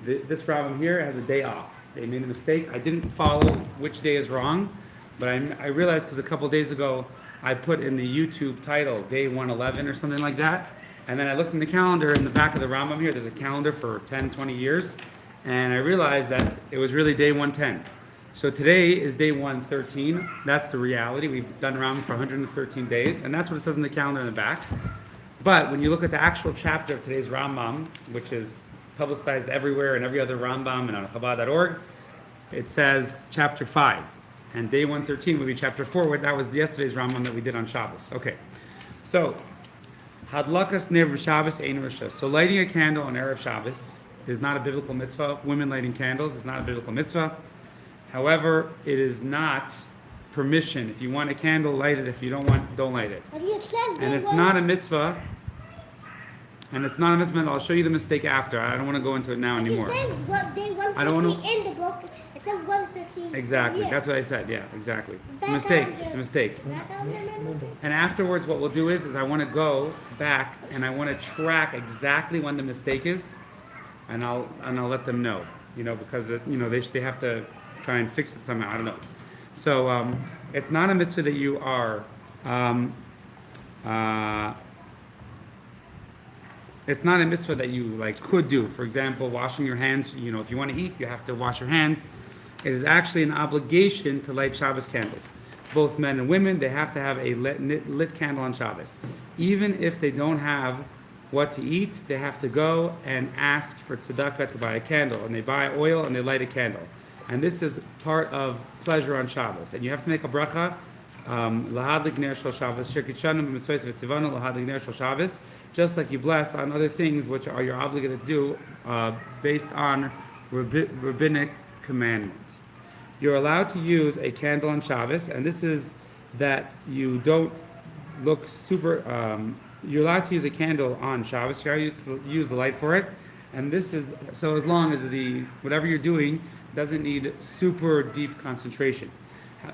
This Rambam here has a day off. They made a mistake. I didn't follow which day is wrong, but I realized because a couple days ago I put in the YouTube title day 111 or something like that, and then I looked in the calendar in the back of the Rambam here. There's a calendar for 10, 20 years, and I realized that it was really day 110. So today is day 113. That's the reality. We've done Rambam for 113 days, and that's what it says in the calendar in the back. But when you look at the actual chapter of today's Rambam, which is publicized everywhere and every other Rambam and on Chabad.org, it says chapter 5. And day 113 would be chapter 4. That was yesterday's Rambam that we did on Shabbos. Okay. So, Hadlakas Nev Shabbos Ein Rishus. So lighting a candle on Erev Shabbos is not a biblical mitzvah. Women lighting candles is not a biblical mitzvah. However, it is not permission. If you want a candle, light it. If you don't want, don't light it. And it's not a mitzvah. And it's not a mitzvah. I'll show you the mistake after. I don't want to go into it now anymore. It says day 113 I don't want to... in the book. It says 113. Exactly. Here. That's what I said. Yeah, exactly. It's a mistake. It's a mistake. And afterwards, what we'll do is I want to go back and I want to track exactly when the mistake is, and I'll let them know. Because they have to try and fix it somehow. I don't know. So it's not a mitzvah that you are. It's not a mitzvah that you could do. For example, washing your hands. If you want to eat, you have to wash your hands. It is actually an obligation to light Shabbos candles. Both men and women, they have to have a lit candle on Shabbos. Even if they don't have what to eat, they have to go and ask for tzedakah to buy a candle. And they buy oil and they light a candle. And this is part of pleasure on Shabbos. And you have to make a bracha. Lahadlik ner shel Shabbos, shirkitshanu b'mitzvos v'tzivanu lahadlik ner shel Shabbos. Just like you bless on other things which are you're obligated to do based on rabbinic commandment. You're allowed to use a candle on Shabbos, and this is that you don't look super. You're allowed to use a candle on Shabbos. You're allowed to use the light for it, and this is so as long as whatever you're doing doesn't need super deep concentration.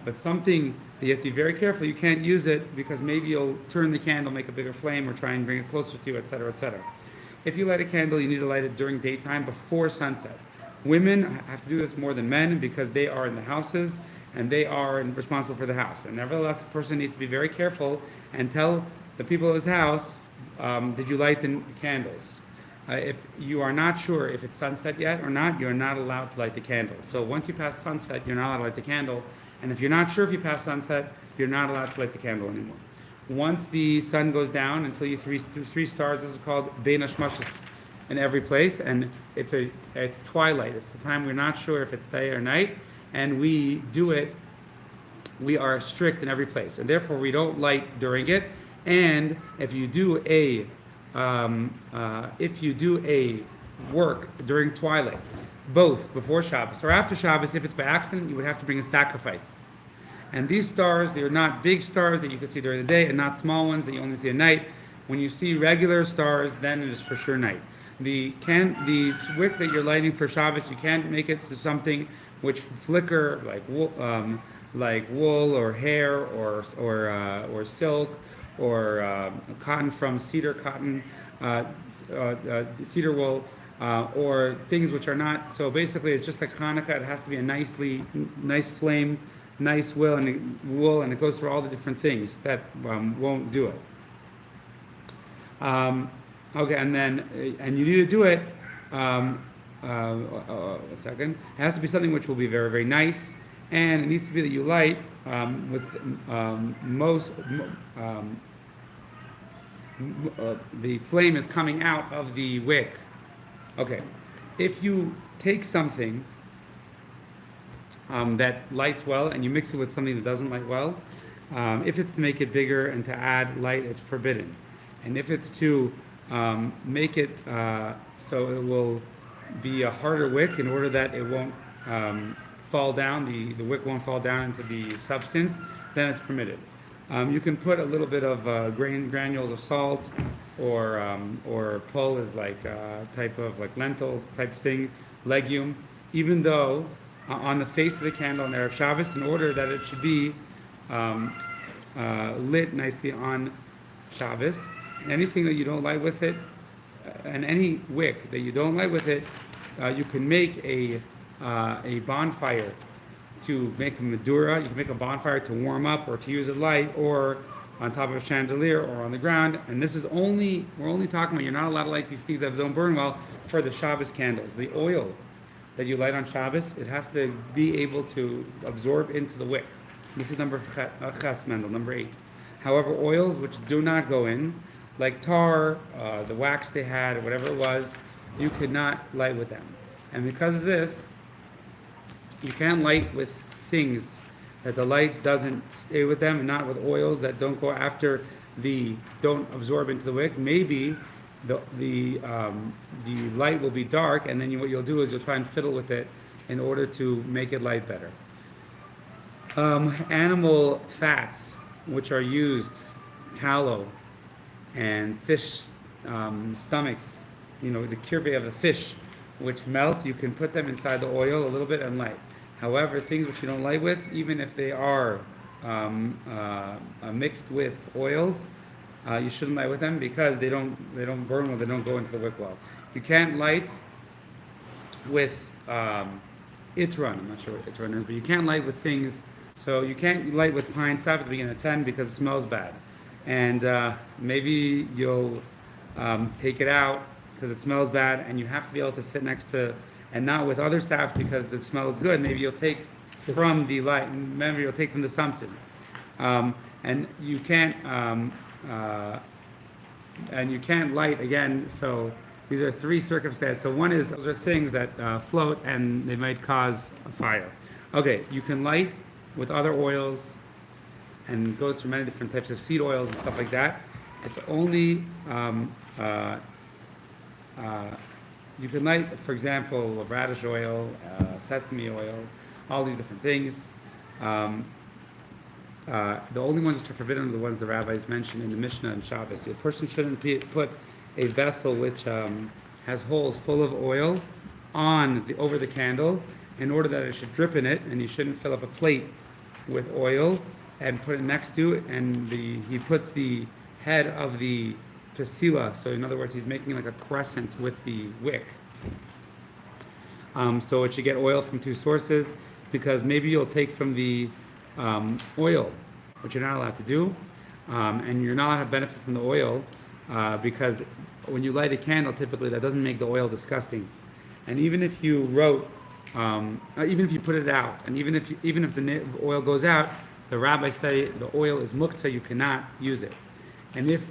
But something that you have to be very careful, you can't use it because maybe you'll turn the candle, make a bigger flame, or try and bring it closer to you, etc., etc. If you light a candle, you need to light it during daytime before sunset. Women have to do this more than men because they are in the houses and they are responsible for the house. And nevertheless, a person needs to be very careful and tell the people of his house, did you light the candles? If you are not sure if it's sunset yet or not, you're not allowed to light the candle. So once you pass sunset, you're not allowed to light the candle. And if you're not sure if you pass sunset, you're not allowed to light the candle anymore. Once the sun goes down until you three stars, this is called Bein Hashmashos in every place, and it's twilight. It's the time we're not sure if it's day or night, and we do it. We are strict in every place, and therefore we don't light during it. And if you do a work during twilight, both before Shabbos or after Shabbos, if it's by accident, you would have to bring a sacrifice. And these stars, they are not big stars that you can see during the day, and not small ones that you only see at night. When you see regular stars, then it is for sure night. The wick that you're lighting for Shabbos, you can't make it to something which flicker like wool or hair or silk or cotton from cedar wool. Or things which are not. So basically, it's just like Hanukkah. It has to be a nice flame, nice wool, and it goes through all the different things that won't do it. Okay, and you need to do it. A second. It has to be something which will be very, very nice, and it needs to be that you light with the flame is coming out of the wick. Okay, if you take something that lights well and you mix it with something that doesn't light well, if it's to make it bigger and to add light, it's forbidden. And if it's to make it so it will be a harder wick in order that it won't fall down, the wick won't fall down into the substance, then it's permitted. You can put a little bit of granules of salt, or pul is like a type of like lentil type thing, legume, even though on the face of the candle on Erev Shabbos, in order that it should be lit nicely on Shabbos. Anything that you don't light with it, and any wick that you don't light with it, you can make a bonfire to make a Madura. You can make a bonfire to warm up or to use as light, or on top of a chandelier or on the ground. And this is only, we're only talking about, you're not allowed to light these things that don't burn well for the Shabbos candles. The oil that you light on Shabbos, it has to be able to absorb into the wick. This is number ches Mendel, number 8. However, oils which do not go in, like tar, the wax they had, or whatever it was, you could not light with them. And because of this, you can't light with things that the light doesn't stay with them, and not with oils that don't go after don't absorb into the wick. Maybe the light will be dark, and then what you'll do is you'll try and fiddle with it in order to make it light better. Animal fats, which are used, tallow, and fish stomachs, the curvae of the fish, which melt, you can put them inside the oil a little bit and light. However, things which you don't light with, even if they are mixed with oils, you shouldn't light with them because they don't burn well, they don't go into the wick well. You can't light with itron. I'm not sure what itron is, but you can't light with things. So you can't light with pine sap at the beginning of 10 because it smells bad, and maybe you'll take it out because it smells bad, and you have to be able to sit next to, and not with other saps because the smell is good. Maybe you'll take from the light, and remember you'll take from the sumptins, and you can't light again. So these are 3 circumstances. So one is those are things that float and they might cause a fire. Okay, you can light with other oils, and it goes through many different types of seed oils and stuff like that. It's only you can light, for example, radish oil, sesame oil, all these different things. The only ones that are forbidden are the ones the rabbis mentioned in the Mishnah and Shabbos. A person shouldn't put a vessel which has holes full of oil over the candle in order that it should drip in it, and you shouldn't fill up a plate with oil and put it next to it, and he puts the head of the pasila, so in other words, he's making like a crescent with the wick. So it should get oil from 2 sources, because maybe you'll take from the oil, which you're not allowed to do, and you're not allowed to have benefit from the oil, because when you light a candle, typically that doesn't make the oil disgusting. And even if you even if you put it out, and even if the oil goes out, the rabbis say the oil is muktzah, you cannot use it. And if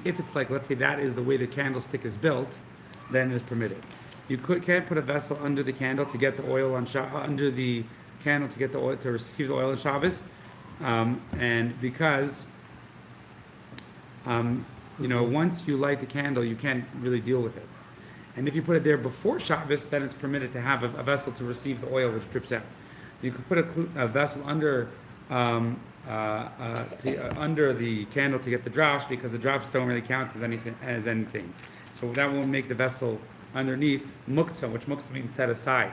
it's like, let's say that is the way the candlestick is built, then it's permitted. You can't put a vessel under the candle to get the oil under the candle to get the oil, to receive the oil on Shabbos, and because once you light the candle, you can't really deal with it. And if you put it there before Shabbos, then it's permitted to have a vessel to receive the oil which drips out. You could put a vessel under the candle to get the drops, because the drops don't really count as anything. So that won't make the vessel underneath muktzah, which muktzah means set aside.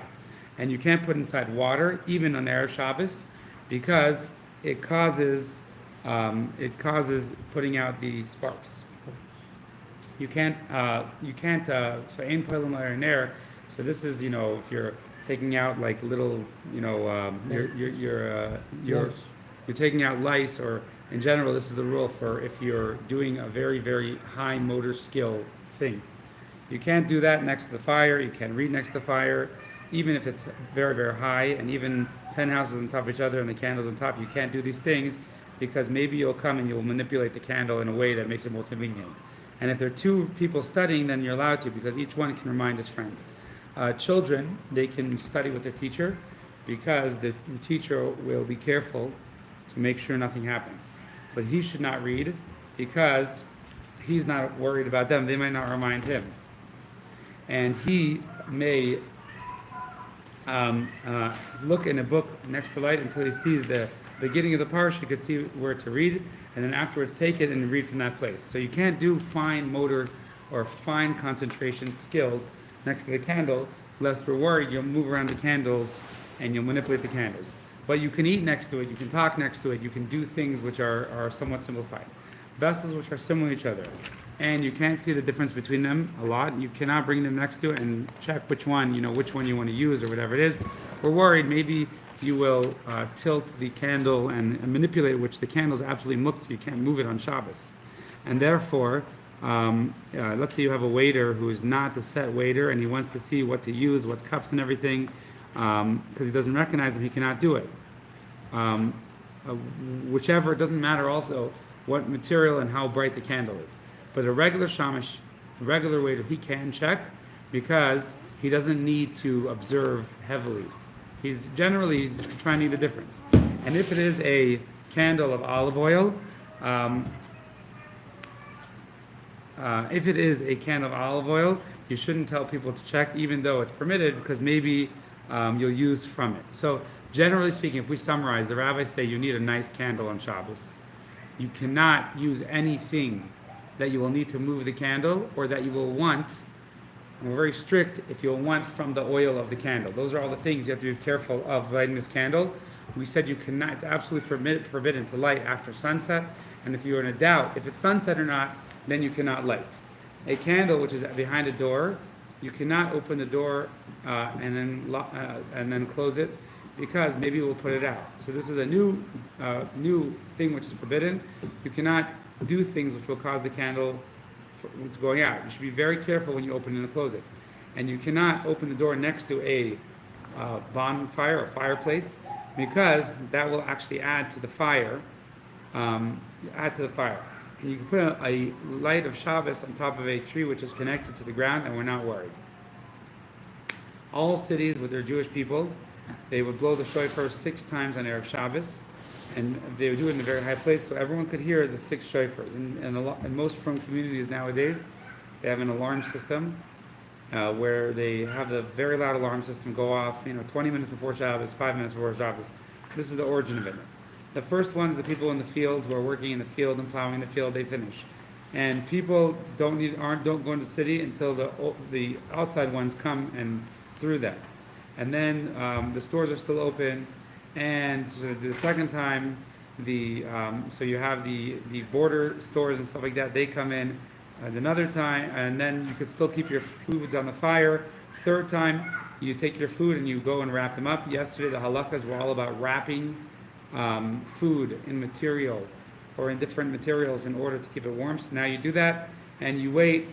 And you can't put inside water, even on Erev Shabbos, because it causes putting out the sparks. You can't. So ein poilin air. So this is, if you're taking out like little, you're taking out lice, or in general, this is the rule for if you're doing a very, very high motor skill thing. You can't do that next to the fire. You can't read next to the fire, even if it's very, very high, and even 10 houses on top of each other and the candles on top. You can't do these things because maybe you'll come and you'll manipulate the candle in a way that makes it more convenient. And if there are 2 people studying, then you're allowed to, because each one can remind his friend. Children, they can study with their teacher, because the teacher will be careful to make sure nothing happens. But he should not read, because he's not worried about them. They might not remind him. And he may look in a book next to light until he sees the beginning of the parsha. He could see where to read, and then afterwards take it and read from that place. So you can't do fine motor or fine concentration skills next to the candle, lest we're worried you'll move around the candles and you'll manipulate the candles. But you can eat next to it, you can talk next to it, you can do things which are somewhat simplified. Vessels which are similar to each other. and you can't see the difference between them a lot. You cannot bring them next to it and check which one you want to use or whatever it is. We're worried maybe you will tilt the candle and manipulate, which the candle is absolutely muktzah. You can't move it on Shabbos, and therefore, let's say you have a waiter who is not the set waiter and he wants to see what to use, what cups and everything, because he doesn't recognize them, he cannot do it. Whichever, it doesn't matter also what material and how bright the candle is. But a regular shamish, a regular waiter, he can check because he doesn't need to observe heavily. He's trying to need the difference. And if it is a candle of olive oil, you shouldn't tell people to check, even though it's permitted, because maybe you'll use from it. So generally speaking, if we summarize, the rabbis say you need a nice candle on Shabbos. You cannot use anything that you will need to move the candle or that you will want. And we're very strict if you'll want from the oil of the candle. Those are all the things you have to be careful of lighting this candle. We said you cannot, it's absolutely forbidden to light after sunset. And if you're in a doubt if it's sunset or not, then you cannot light. A candle which is behind a door, you cannot open the door and then close it, because maybe we'll put it out. So this is a new thing which is forbidden. You cannot do things which will cause the candle to going out. You should be very careful when you open and close it. And you cannot open the door next to a bonfire or fireplace, because that will actually add to the fire. And you can put a light of Shabbos on top of a tree which is connected to the ground, and we're not worried. All cities with their Jewish people, they would blow the shofar 6 times on Erev Shabbos, and they would do it in a very high place so everyone could hear the 6 shofars. And most from communities nowadays, they have an alarm system where they have the very loud alarm system go off, 20 minutes before Shabbos, 5 minutes before Shabbos. This is the origin of it. The first ones, the people in the field who are working in the field and plowing the field, they finish. And people don't go into the city until the outside ones come and through that. And then the stores are still open, and so the second time, so you have the border stores and stuff like that, they come in another time, and then you could still keep your foods on the fire. Third time, you take your food and you go and wrap them up. Yesterday, the halakhas were all about wrapping food in material or in different materials in order to keep it warm. So now you do that, and you wait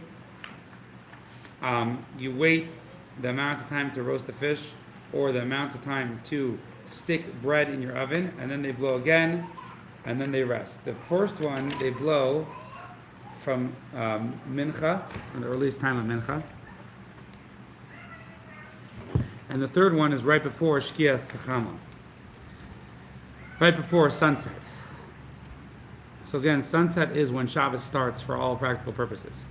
the amount of time to roast a fish, or the amount of time to stick bread in your oven, and then they blow again, and then they rest. The first one they blow from mincha, from the earliest time of mincha, and the third one is right before shkia sechama, right before sunset. So again, sunset is when Shabbos starts for all practical purposes.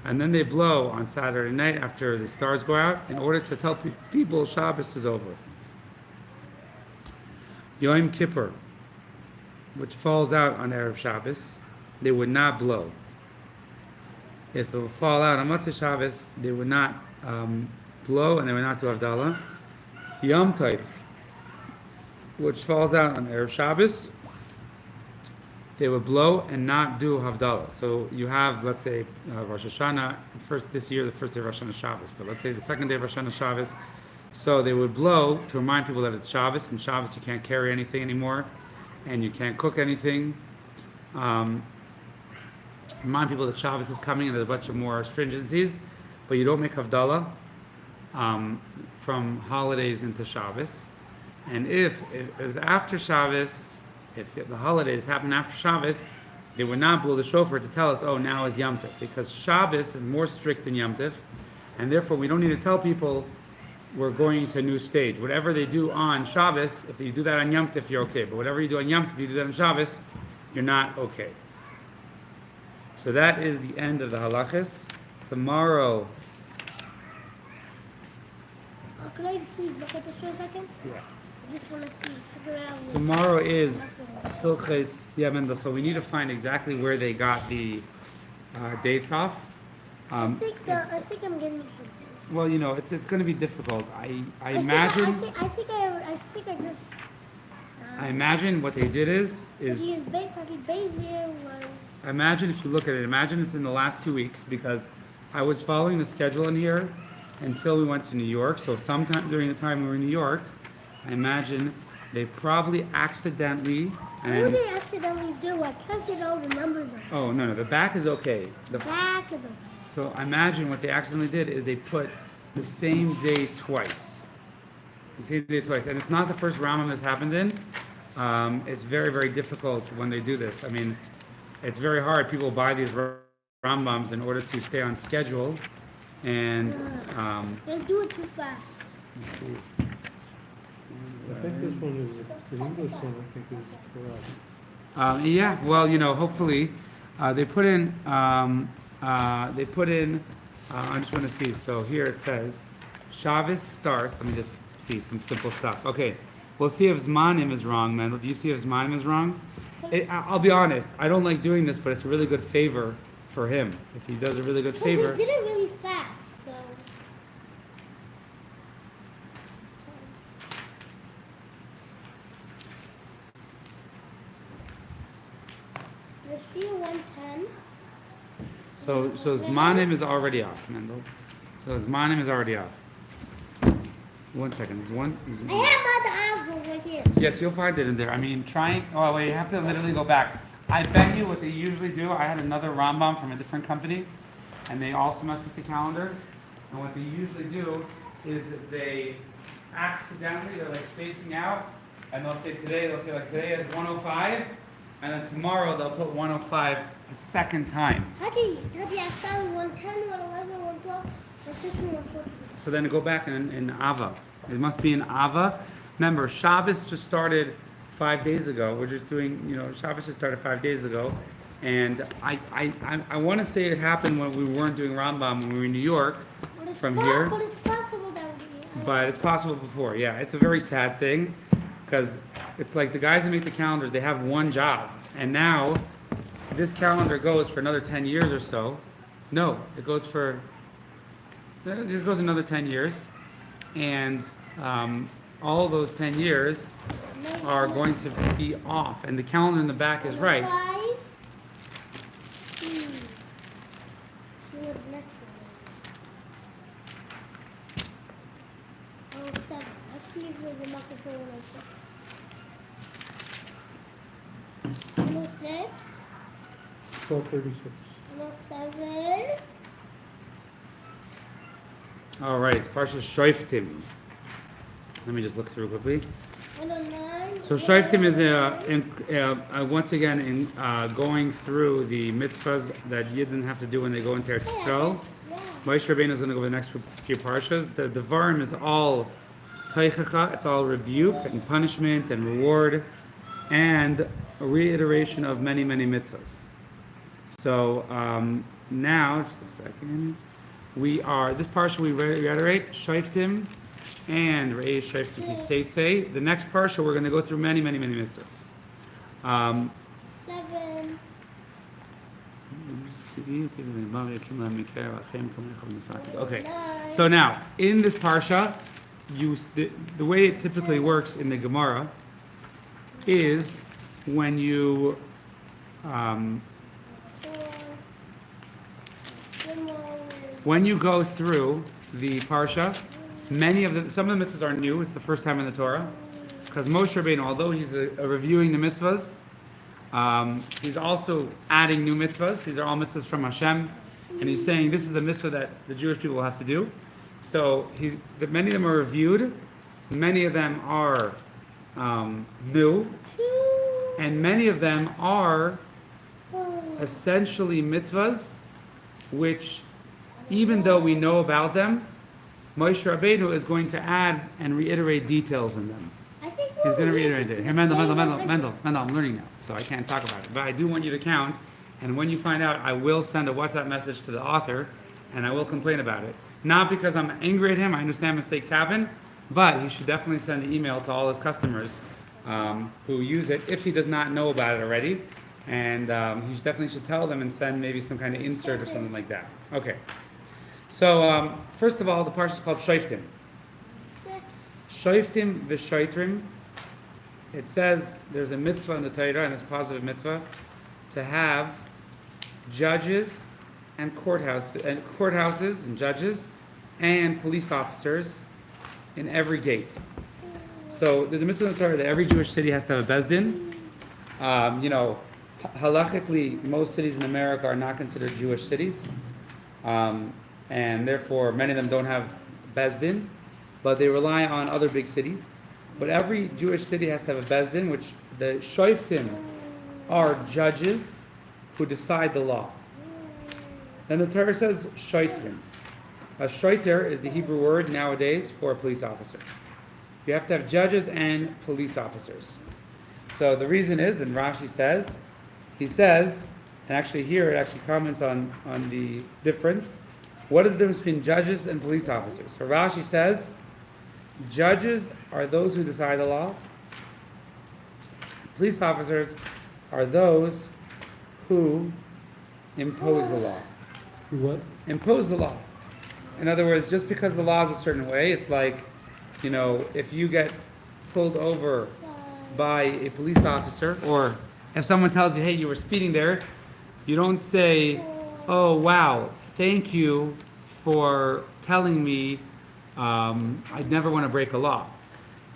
And then they blow on Saturday night after the stars go out in order to tell people Shabbos is over. Yom Kippur, which falls out on Erev Shabbos, they would not blow. If it would fall out on Motzei Shabbos, they would not blow, and they would not do Havdalah. Yom Tov, which falls out on Erev Shabbos, they would blow and not do Havdalah. So you have, let's say, Rosh Hashanah, this year, the first day of Rosh Hashanah Shabbos, but let's say the second day of Rosh Hashanah Shabbos. So they would blow to remind people that it's Shabbos, and Shabbos you can't carry anything anymore, and you can't cook anything. Remind people that Shabbos is coming, and there's a bunch of more stringencies, but you don't make Havdalah from holidays into Shabbos. And if it is after Shabbos, if the holidays happen after Shabbos, they would not blow the shofar to tell us, oh, now is Yom Tov, because Shabbos is more strict than Yom Tov, and therefore we don't need to tell people we're going to a new stage. Whatever they do on Shabbos, if you do that on Yom Tov, you're okay. But whatever you do on Yom Tov, you do that on Shabbos, you're not okay. So that is the end of the halachas. Tomorrow. Could I please look at this for a second? Yeah. I just want to figure out. Tomorrow is Hilches Yemenda, so we need to find exactly where they got the dates off. I think I'm getting something. Well, it's going to be difficult. I imagine. I think I just. I imagine what they did is He is big, Tati Bezier was. imagine if you look at it, imagine it's in the last 2 weeks because I was following the schedule in here until we went to New York. So sometime during the time we were in New York, I imagine they probably accidentally What did and they accidentally do? I can't get all the numbers on. oh no, the back is okay. The Back is okay. So I imagine what they accidentally did is they put the same day twice. The same day twice. And it's not the first Rambam this happened in. It's very, very difficult when they do this. I mean, it's very hard. People buy these Rambams in order to stay on schedule. And They do it too fast. let's see. I think this one is, the English one I think is correct. Yeah, well, hopefully they put in, I just want to see. So here it says, Shabbos starts. Let me just see some simple stuff. Okay, we'll see if Zmanim is wrong, Mendel. Do you see if Zmanim is wrong? I'll be honest. I don't like doing this, but it's a really good favor for him. If he does a really good But favor. they did it really fast, so. Let's see 110. So Zmanim is already off, Mendel. So Zmanim is already off. 1 second. There's one. I have my envelope right here. Yes, you'll find it in there. I mean, oh, wait, you have to literally go back. I bet you what they usually do, I had another Rambam from a different company, and they also messed up the calendar. And what they usually do is they accidentally, they're like spacing out, and they'll say today is 105, and then tomorrow they'll put 105 a second time. Tati, I found 110, 111, 112, 116, 114. So then go back in Ava. It must be in Ava. Remember, Shabbos just started 5 days ago. We're just doing, Shabbos just started 5 days ago. And I want to say it happened when we weren't doing Rambam, when we were in New York from here. But it's possible that But it's possible before. Yeah, it's a very sad thing because it's like the guys who make the calendars, they have one job. And now this calendar goes for another 10 years or so. No, it goes another 10 years. And all those 10 years are going to be off. And the calendar in the back is right. 5. See what the next one is. 07. Let's see if there's a marker for 106. 106. 1236. 107. All right, it's Parsha Shoiftim. Let me just look through quickly. 109. So Shoiftim is once again in going through the mitzvahs that Yidden have to do when they go into Eretz Yisrael. Moshe Rabbeinu is going to go over the next few parshas. The Devarim is all teichacha, it's all rebuke and punishment and reward, and a reiteration of many, many mitzvahs. So now, just a second, this parsha we reiterate, Shoiftim, and Reish Shoiftim Kiseitse. The next parsha we're going to go through many, many, many mitzvahs. 7. Okay, so now in this parsha, the way it typically works in the Gemara is when you go through the parsha, some of the mitzvahs are new. It's the first time in the Torah, because Moshe Rabbeinu, although he's reviewing the mitzvahs, he's also adding new mitzvahs. These are all mitzvahs from Hashem, and he's saying this is a mitzvah that the Jewish people will have to do. So many of them are reviewed, many of them are new, and many of them are essentially mitzvahs, which, even though we know about them, Moshe Rabbeinu is going to add and reiterate details in them. He's going to reiterate it. Here, Mendel, I'm learning now, so I can't talk about it. But I do want you to count, and when you find out, I will send a WhatsApp message to the author, and I will complain about it. Not because I'm angry at him, I understand mistakes happen, but he should definitely send an email to all his customers who use it, if he does not know about it already. And he definitely should tell them and send maybe some kind of insert or something like that. Okay. So, first of all, the parsha is called Shoiftim. 6. Shoiftim v'shoitrim. it says there's a mitzvah in the Torah, and it's a positive mitzvah, to have judges and courthouses and judges and police officers in every gate. So there's a mitzvah in the Torah that every Jewish city has to have a beis din. Halachically, most cities in America are not considered Jewish cities, and therefore many of them don't have beis din, but they rely on other big cities. But every Jewish city has to have a beis din, which the shoftim are judges who decide the law. And the Torah says shoitrim. A shoiter is the Hebrew word nowadays for a police officer. You have to have judges and police officers. So the reason is, and Rashi says, he says, and actually here it actually comments on the difference. What is the difference between judges and police officers? So Rashi says, judges are those who decide the law. Police officers are those who impose the law. What? Impose the law. In other words, just because the law is a certain way, it's like, if you get pulled over by a police officer, or if someone tells you, hey, you were speeding there, you don't say, oh, wow, thank you for telling me I'd never want to break a law.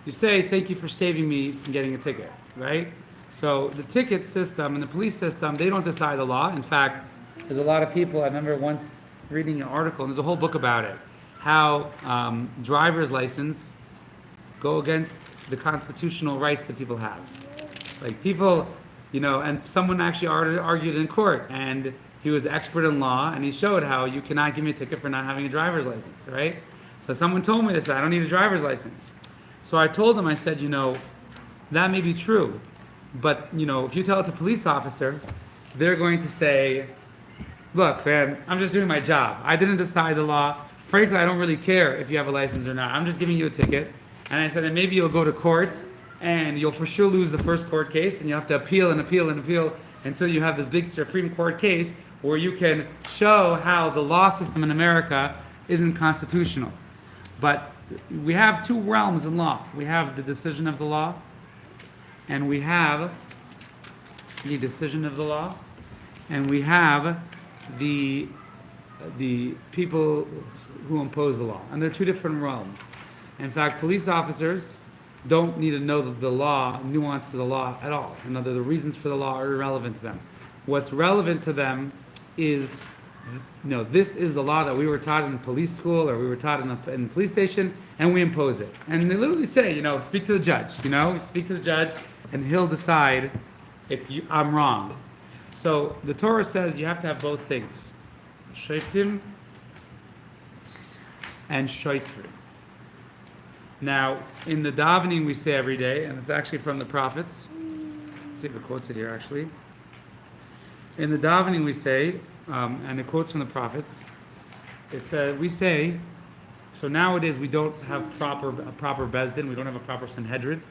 You say, thank you for saving me from getting a ticket, right? So the ticket system and the police system, they don't decide the law. In fact, there's a lot of people, I remember once reading an article, and there's a whole book about it, how driver's license go against the constitutional rights that people have. Like people, and someone actually argued in court, and he was expert in law, and he showed how you cannot give me a ticket for not having a driver's license, right? So someone told me this, I don't need a driver's license. So I told them, I said, that may be true, but, if you tell it to a police officer, they're going to say, look, man, I'm just doing my job. I didn't decide the law. Frankly, I don't really care if you have a license or not. I'm just giving you a ticket. And I said, and maybe you'll go to court, and you'll for sure lose the first court case, and you'll have to appeal and appeal and appeal until you have this big Supreme Court case where you can show how the law system in America isn't constitutional. But we have two realms in law. We have the decision of the law, and we have the decision of the law, and we have the people who impose the law. And they're two different realms. In fact, police officers don't need to know the law, nuance of the law at all. In other words, the reasons for the law are irrelevant to them. What's relevant to them is, this is the law that we were taught in police school, or we were taught in the police station, and we impose it. And they literally say, speak to the judge. Speak to the judge, and he'll decide if I'm wrong. So the Torah says you have to have both things, shoftim and shoitrim. Now, in the davening we say every day, and it's actually from the prophets. Let's see if it quotes it here, actually. In the davening we say, and it quotes from the prophets, we say, so nowadays we don't have a proper beis din, we don't have a proper Sanhedrin,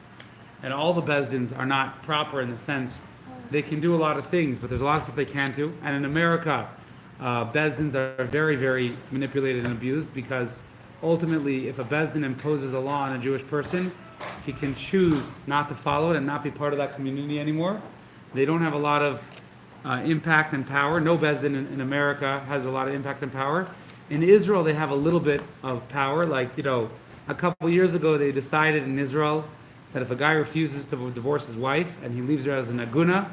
and all the beis dins are not proper in the sense they can do a lot of things, but there's a lot of stuff they can't do. And in America, beis dins are very, very manipulated and abused, because ultimately, if a beis din imposes a law on a Jewish person, he can choose not to follow it and not be part of that community anymore. They don't have a lot of impact and power. No beis din in America has a lot of impact and power. In Israel, they have a little bit of power. Like, a couple years ago, they decided in Israel that if a guy refuses to divorce his wife and he leaves her as an aguna,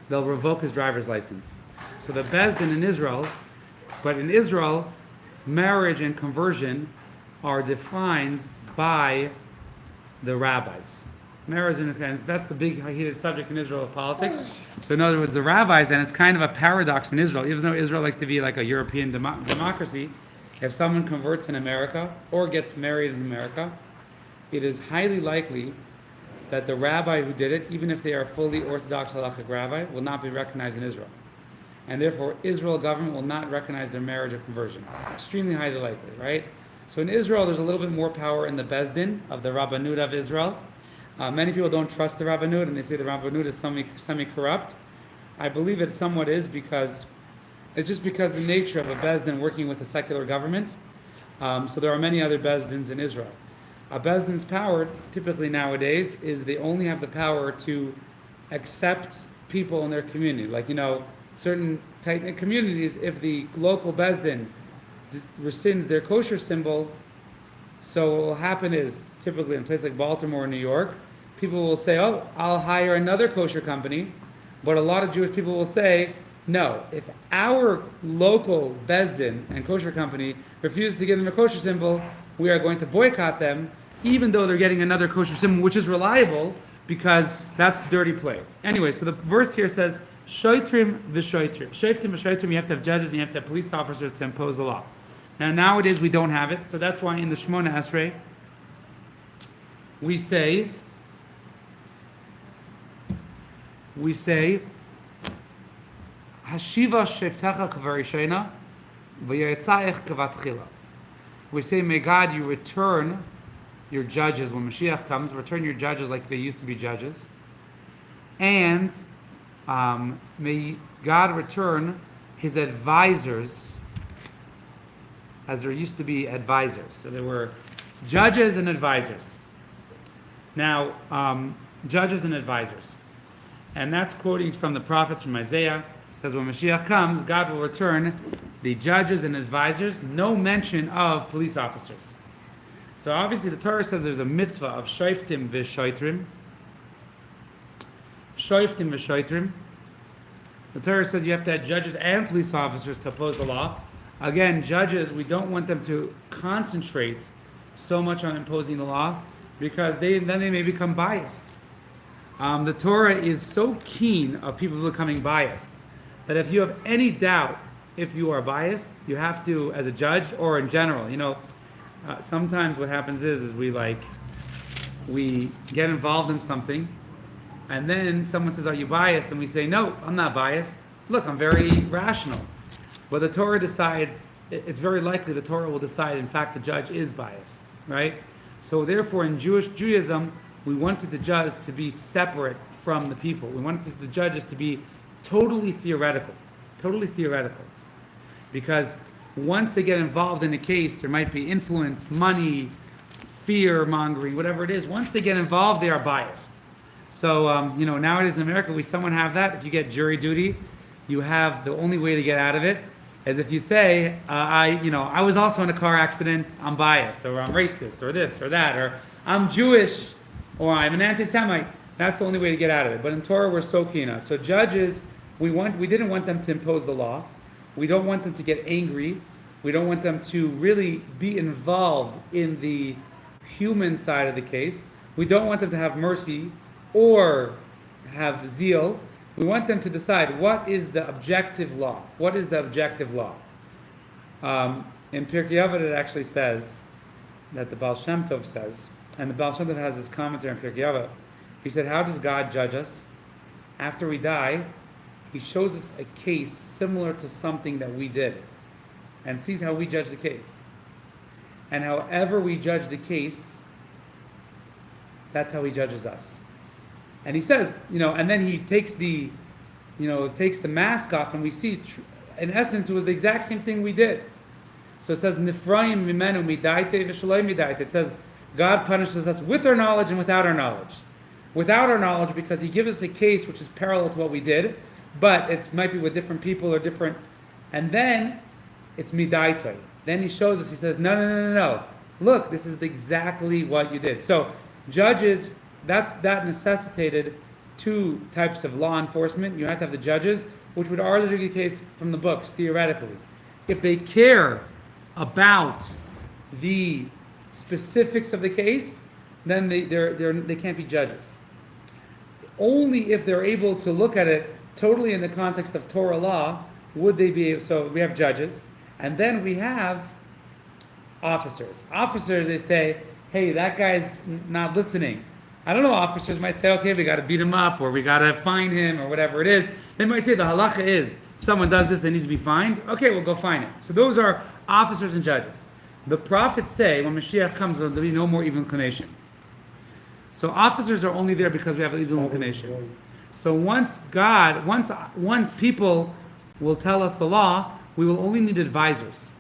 they'll revoke his driver's license. So the beis din in Israel, but in Israel, marriage and conversion are defined by the rabbis. Marriage and that's the big heated subject in Israel of politics. So in other words, the rabbis, and it's kind of a paradox in Israel, even though Israel likes to be like a European democracy, if someone converts in America or gets married in America, it is highly likely that the rabbi who did it, even if they are fully Orthodox halachic rabbi, will not be recognized in Israel. And therefore, Israel government will not recognize their marriage or conversion. Extremely highly likely, right? So in Israel, there's a little bit more power in the beis din of the Rabbanut of Israel. Many people don't trust the Rabbanut, and they say the Rabbanut is semi-corrupt. I believe it somewhat is, because it's just because the nature of a beis din working with a secular government. So there are many other beis dins in Israel. A Bezdin's power, typically nowadays, is they only have the power to accept people in their community. Like, certain tight-knit communities, if the local Bezdin rescinds their kosher symbol, so what will happen is, typically in places like Baltimore or New York, people will say, oh, I'll hire another kosher company. But a lot of Jewish people will say, no, if our local Bezdin and kosher company refuses to give them a kosher symbol, we are going to boycott them, even though they're getting another kosher symbol, which is reliable, because that's dirty play. Anyway, so the verse here says, Shoitrim v'shoitrim. Shoitrim v'shoitrim, you have to have judges and you have to have police officers to impose the law. Now, nowadays we don't have it, so that's why in the Shemona Esrei, we say, Hashiva sheftecha kvarishena, v'yetzaich kavatchila. We say, may God, you return your judges when Mashiach comes. Return your judges like they used to be judges, and may God return His advisors as there used to be advisors. So there were judges and advisors. Now, judges and advisors, and that's quoting from the prophets from Isaiah. It says, when Mashiach comes, God will return the judges and advisors. No mention of police officers. So obviously the Torah says there's a mitzvah of shoftim v'shoitrim. Shoftim v'shoitrim. The Torah says you have to have judges and police officers to oppose the law. Again, judges, we don't want them to concentrate so much on imposing the law, because then they may become biased. The Torah is so keen of people becoming biased that if you have any doubt if you are biased, you have to, as a judge or in general, sometimes what happens is we get involved in something, and then someone says, are you biased? And we say, no, I'm not biased. Look, I'm very rational. But the Torah decides, it's very likely the Torah will decide, in fact, the judge is biased, right? So therefore, in Judaism, we wanted the judge to be separate from the people. We wanted the judges to be totally theoretical. Because once they get involved in a case, there might be influence, money, fear-mongering, whatever it is. Once they get involved, they are biased. So, nowadays in America, we somewhat have that. If you get jury duty, you have the only way to get out of it is if you say, I was also in a car accident, I'm biased, or I'm racist, or this, or that, or I'm Jewish, or I'm an anti-Semite. That's the only way to get out of it. But in Torah, we're so keen on. So judges, we didn't want them to impose the law. We don't want them to get angry. We don't want them to really be involved in the human side of the case. We don't want them to have mercy or have zeal. We want them to decide what is the objective law. What is the objective law? In Pirkei Avot it actually says that the Baal Shem Tov says, and the Baal Shem Tov has this commentary in Pirkei Avot. He said, how does God judge us? After we die, He shows us a case similar to something that we did and sees how we judge the case. And however we judge the case, that's how He judges us. And He says, and then He takes the mask off, and we see, in essence, it was the exact same thing we did. So it says, Nifrayim mimenu midaite v'shaloi midaite. It says, God punishes us with our knowledge and without our knowledge. Without our knowledge, because He gives us a case which is parallel to what we did, but it might be with different people or different, and then it's midaitoi. Then He shows us, He says, no. Look, this is exactly what you did. So judges, that necessitated two types of law enforcement. You have to have the judges, which would already be the case from the books, theoretically. If they care about the specifics of the case, then they can't be judges. Only if they're able to look at it totally in the context of Torah law would they be able. So we have judges, and then we have officers. Officers, they say, hey, that guy's not listening. I don't know, officers might say, okay, we got to beat him up, or we got to fine him, or whatever it is. They might say the halacha is, if someone does this, they need to be fined. Okay, we'll go fine him. So those are officers and judges. The prophets say, when Mashiach comes, there'll be no more evil inclination. So officers are only there because we have an evil inclination. So once people will tell us the law, we will only need advisors.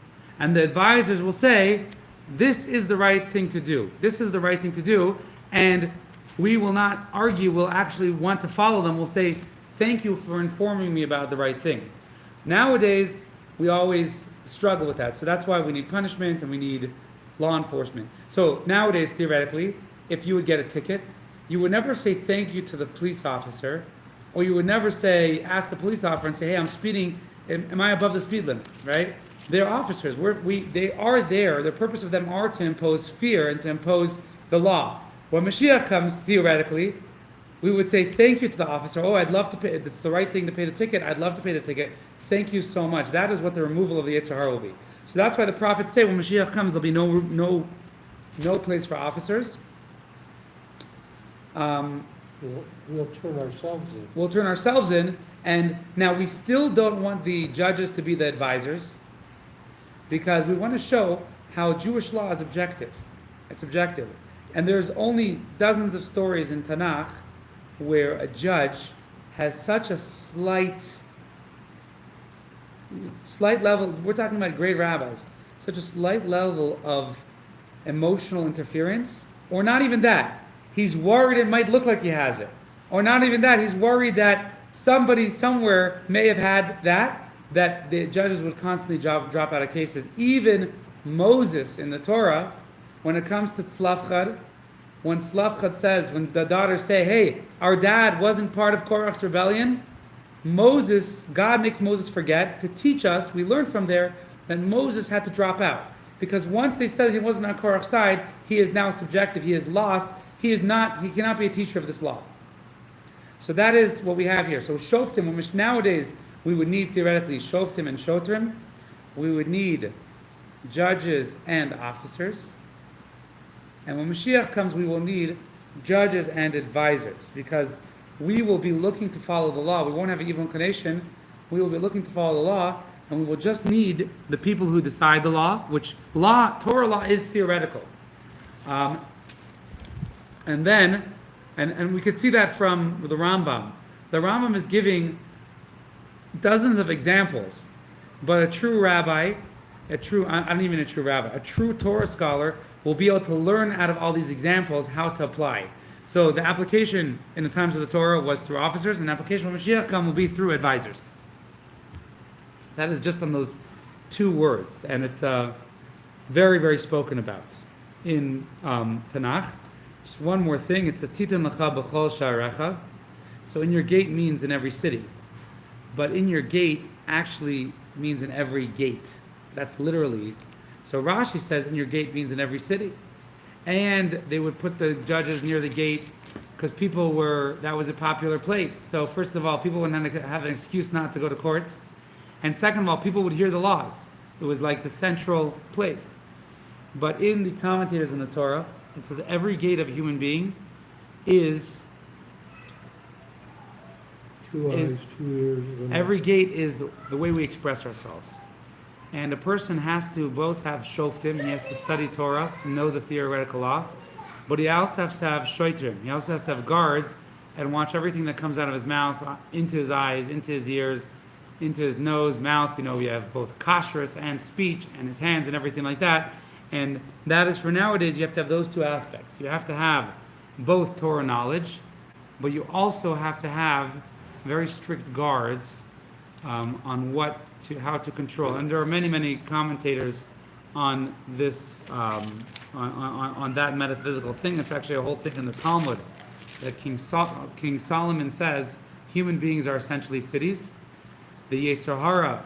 And the advisors will say, this is the right thing to do. This is the right thing to do, and we will not argue. We'll actually want to follow them. We'll say, thank you for informing me about the right thing. Nowadays, we always struggle with that. So that's why we need punishment and we need law enforcement. So nowadays, theoretically, if you would get a ticket, you would never say thank you to the police officer, or you would never say, ask a police officer and say, hey, I'm speeding, am I above the speed limit, right? They're officers. They are there. The purpose of them are to impose fear and to impose the law. When Mashiach comes, theoretically, we would say thank you to the officer. Oh, I'd love to pay. It's the right thing to pay the ticket. I'd love to pay the ticket. Thank you so much. That is what the removal of the Yetzer Hara will be. So that's why the prophets say when Mashiach comes, there'll be no place for officers. We'll turn ourselves in. We'll turn ourselves in. And now we still don't want the judges to be the advisors, because we want to show how Jewish law is objective. It's objective. And there's only dozens of stories in Tanakh where a judge has such a slight level, we're talking about great rabbis, such a slight level of emotional interference, or not even that. He's worried it might look like he has it. Or not even that, he's worried that somebody somewhere may have had that the judges would constantly drop out of cases. Even Moses in the Torah, when it comes to Tzlafchad, when Tzlafchad says, when the daughters say, hey, our dad wasn't part of Korach's rebellion, God makes Moses forget to teach us, we learn from there, that Moses had to drop out. Because once they said he wasn't on Korach's side, he is now subjective, he is lost, he cannot be a teacher of this law. So that is what we have here. So Shoftim, nowadays we would need theoretically Shoftim and Shotrim, we would need judges and officers, and when Mashiach comes we will need judges and advisors, because we will be looking to follow the law. We won't have an evil inclination, we will be looking to follow the law, and we will just need the people who decide the law, which Torah law is theoretical. And we could see that from the Rambam. The Rambam is giving dozens of examples, but a true rabbi, a true Torah scholar will be able to learn out of all these examples how to apply. So the application in the times of the Torah was through officers, and the application when Mashiach comes will be through advisors. That is just on those two words, and it's very, very spoken about in Tanakh. Just one more thing, it says, Titan lecha b'chol sha'arecha. So in your gate means in every city. But in your gate actually means in every gate. That's literally. So Rashi says in your gate means in every city. And they would put the judges near the gate because that was a popular place. So first of all, people wouldn't have an excuse not to go to court. And second of all, people would hear the laws. It was like the central place. But in the commentators in the Torah, it says every gate of a human being is 2 eyes, 2 ears. Every gate is the way we express ourselves. And a person has to both have shoftim, he has to study Torah, know the theoretical law, but he also has to have shoitrim. He also has to have guards and watch everything that comes out of his mouth, into his eyes, into his ears, into his nose, mouth. We have both kashrus and speech and his hands and everything like that. And that is for nowadays, you have to have those two aspects. You have to have both Torah knowledge, but you also have to have very strict guards on how to control. And there are many, many commentators on this, on that metaphysical thing. It's actually a whole thing in the Talmud that King Solomon says human beings are essentially cities. The Yetzer Hara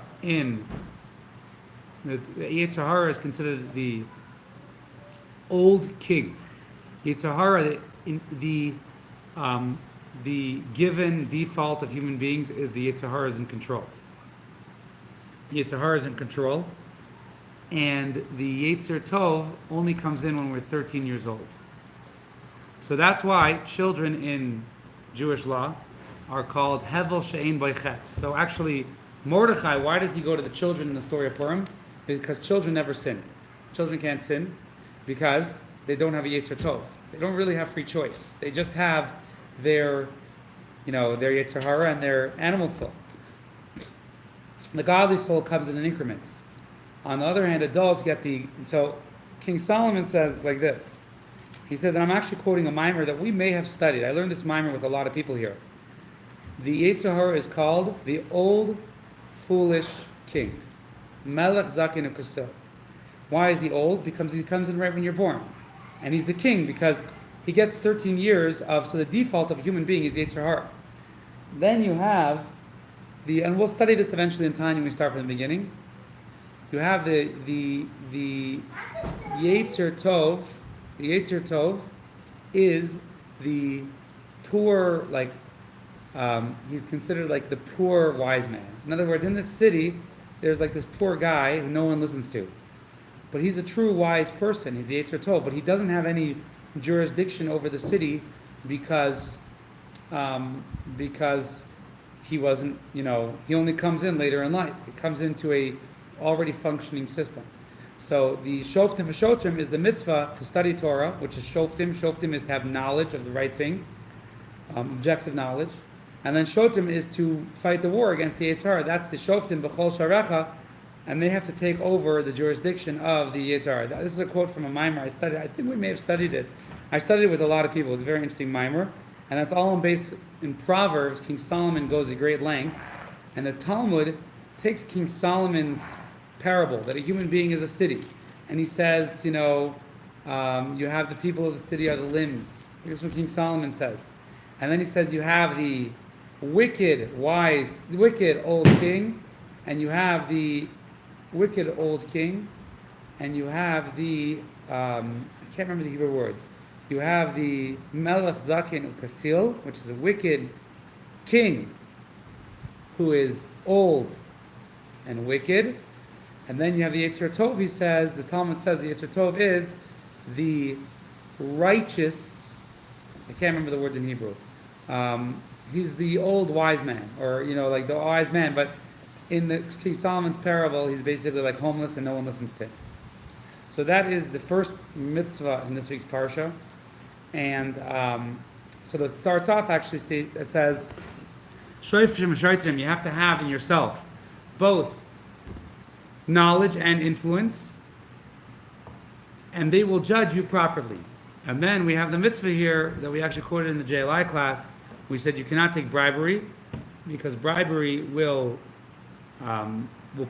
the Yetzer Hara is considered the old king. Yetzer Hara, the given default of human beings is the Yetzer Hara is in control. Yetzer Hara is in control, and the Yetzer Tov only comes in when we're 13 years old. So that's why children in Jewish law are called Hevel She'ein Bo Chet. So actually, Mordechai, why does he go to the children in the story of Purim? Because children never sin. Children can't sin because they don't have a Yetzer Tov. They don't really have free choice. They just have their Yetzer Hara and their animal soul. The godly soul comes in increments. On the other hand, adults get so King Solomon says like this. He says, and I'm actually quoting a mimer that we may have studied. I learned this mimer with a lot of people here. The Yetzer Hara is called the old foolish king. Melech Zaken Ukasil. Why is he old? Because he comes in right when you're born. And he's the king because he gets 13 years of, so the default of a human being is Yetzer Hara. Then you have and we'll study this eventually in time when we start from the beginning. You have the Yetzer Tov. The Yetzer Tov is the poor, like, he's considered like the poor wise man. In other words, in this city, there's like this poor guy who no one listens to. But he's a true wise person. He's the Yetzer Tov. But he doesn't have any jurisdiction over the city because he wasn't, he only comes in later in life. He comes into a already functioning system. So the Shoftim V'Shotrim is the mitzvah to study Torah, which is Shoftim. Shoftim is to have knowledge of the right thing, objective knowledge. And then Shoftim is to fight the war against the Yetzer Hara. That's the Shoftim B'chol Sharecha, and they have to take over the jurisdiction of the Yetzer Hara. This is a quote from a mimer I studied. I think we may have studied it. I studied it with a lot of people. It's a very interesting mimer. And that's all based in Proverbs. King Solomon goes a great length. And the Talmud takes King Solomon's parable that a human being is a city. And he says, you have the people of the city are the limbs. That's what King Solomon says. And then he says you have the wicked old king, and you have the wicked old king, and you have the, I can't remember the Hebrew words. You have the Melech Zaken Ukasil, which is a wicked king who is old and wicked. And then you have the Yetzer Tov, he says, the Talmud says the Yetzer Tov is the righteous, I can't remember the words in Hebrew. He's the old wise man, or, like the wise man, but in the King Solomon's parable, he's basically like homeless and no one listens to him. So that is the first mitzvah in this week's parsha. And so it starts off actually, it says, Shoifrim Shoitrim, you have to have in yourself both knowledge and influence, and they will judge you properly. And then we have the mitzvah here that we actually quoted in the JLI class. We said you cannot take bribery because bribery will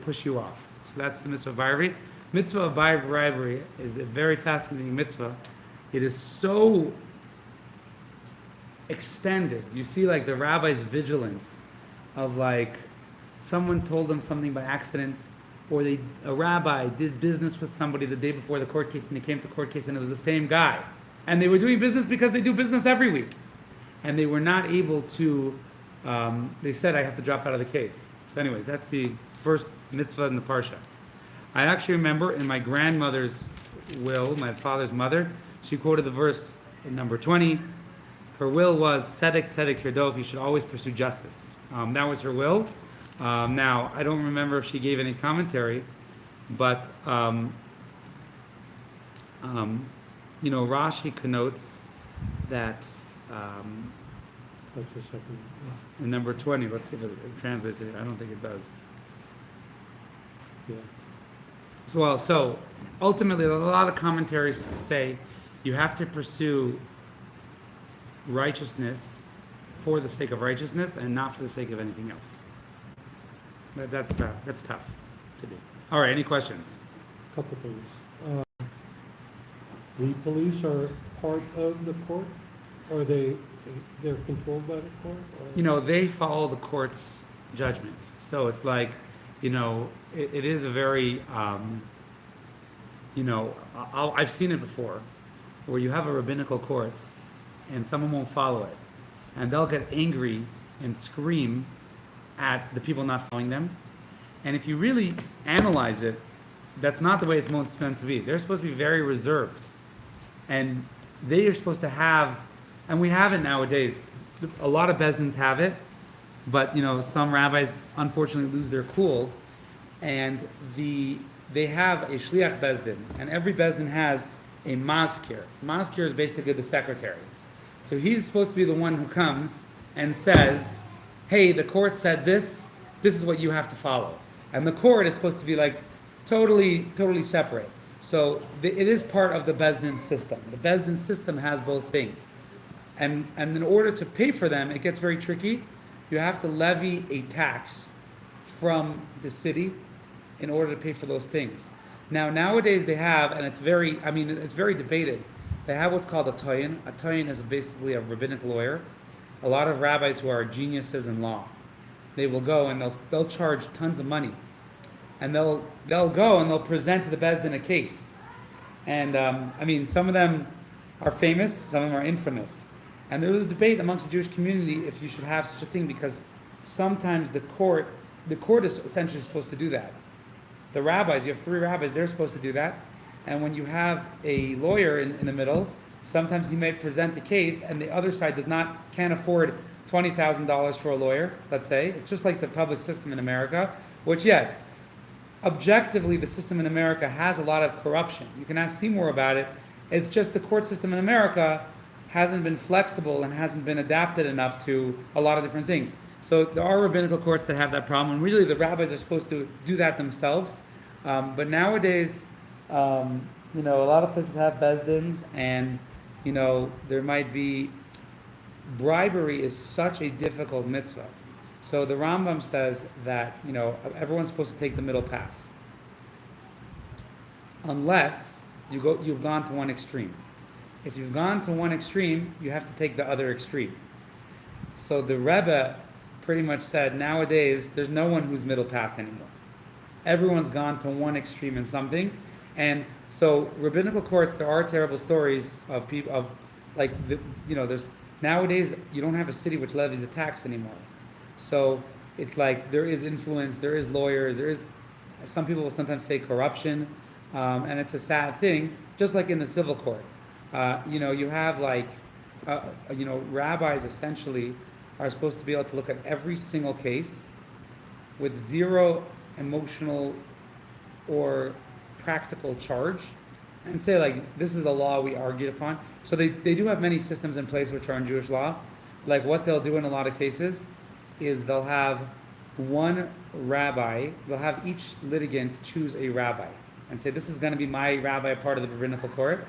push you off. So that's the mitzvah of bribery. Mitzvah of bribery is a very fascinating mitzvah. It is so extended. You see like the rabbi's vigilance of like someone told them something by accident, or a rabbi did business with somebody the day before the court case and they came to court case and it was the same guy. And they were doing business because they do business every week. And they were not able to, they said, I have to drop out of the case. So anyways, that's the first mitzvah in the parsha. I actually remember in my grandmother's will, my father's mother, she quoted the verse in number 20. Her will was, tzedek, tzedek, hirdov, you should always pursue justice. That was her will. Now, I don't remember if she gave any commentary, but, Rashi connotes that That's the second. in number 20, let's see if it translates it. I don't think it does. Yeah. Well, so ultimately, a lot of commentaries say you have to pursue righteousness for the sake of righteousness and not for the sake of anything else. But that's tough to do. All right, any questions? Couple things. The police are part of the court, or they're controlled by the court? Or? They follow the court's judgment. So it's like, it is a very, I've seen it before, where you have a rabbinical court and someone won't follow it. And they'll get angry and scream at the people not following them. And if you really analyze it, that's not the way it's meant to be. They're supposed to be very reserved. And they are supposed to have, and we have it nowadays, a lot of bezdins have it, but some rabbis unfortunately lose their cool, and they have a shliach bezdin, and every bezdin has a maskir. Maskir is basically the secretary. So he's supposed to be the one who comes and says, hey, the court said this is what you have to follow. And the court is supposed to be like totally separate. So it is part of the Bezdin system. The Bezdin system has both things. And in order to pay for them, it gets very tricky. You have to levy a tax from the city in order to pay for those things. Now, nowadays they have, and it's very debated. They have what's called a toyin. A toyin is basically a rabbinic lawyer. A lot of rabbis who are geniuses in law, they will go and they'll charge tons of money, and they'll go and they'll present to the Bezdin a case. And some of them are famous, some of them are infamous. And there was a debate amongst the Jewish community if you should have such a thing, because sometimes the court is essentially supposed to do that. The rabbis, you have 3 rabbis, they're supposed to do that. And when you have a lawyer in the middle, sometimes he may present a case and the other side can't afford $20,000 for a lawyer, let's say. It's just like the public system in America, which, yes, objectively the system in America has a lot of corruption. You can ask Seymour about it. It's just the court system in America hasn't been flexible and hasn't been adapted enough to a lot of different things. So there are rabbinical courts that have that problem, and really the rabbis are supposed to do that themselves. But nowadays, a lot of places have bezdins, and there might be bribery is such a difficult mitzvah. So the Rambam says that everyone's supposed to take the middle path, unless you've gone to one extreme. If you've gone to one extreme, you have to take the other extreme. So the Rebbe pretty much said nowadays there's no one who's middle path anymore. Everyone's gone to one extreme in something, and so rabbinical courts, there are terrible stories of people there's nowadays you don't have a city which levies a tax anymore. So it's like there is influence, there is lawyers, there is, some people will sometimes say corruption, and it's a sad thing. Just like in the civil court, you have rabbis essentially are supposed to be able to look at every single case with zero emotional or practical charge and say this is the law we argued upon. So they do have many systems in place which are in Jewish law. Like what they'll do in a lot of cases is they'll have one rabbi, they'll have each litigant choose a rabbi and say this is going to be my rabbi, part of the rabbinical court.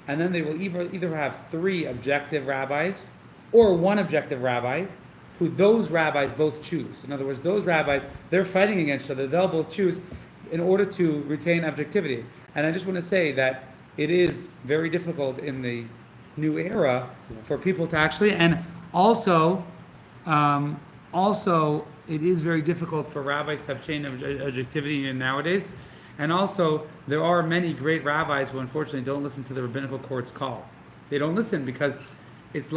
And then they will either have 3 objective rabbis or one objective rabbi, who those rabbis both choose. In other words, those rabbis, they're fighting against each other, they'll both choose in order to retain objectivity. And I just want to say that it is very difficult in the new era for people to actually, and also it is very difficult for rabbis to obtain objectivity nowadays. And also, there are many great rabbis who unfortunately don't listen to the rabbinical court's call. They don't listen because it's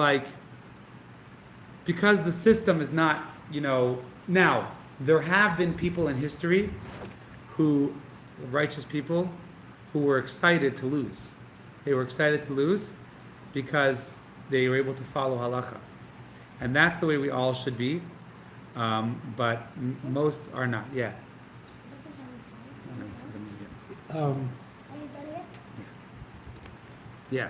because the system is not, now, there have been people in history righteous people, who were excited to lose. They were excited to lose because they were able to follow halacha. And that's the way we all should be, but most are not. Yeah. Are you done yet? Yeah.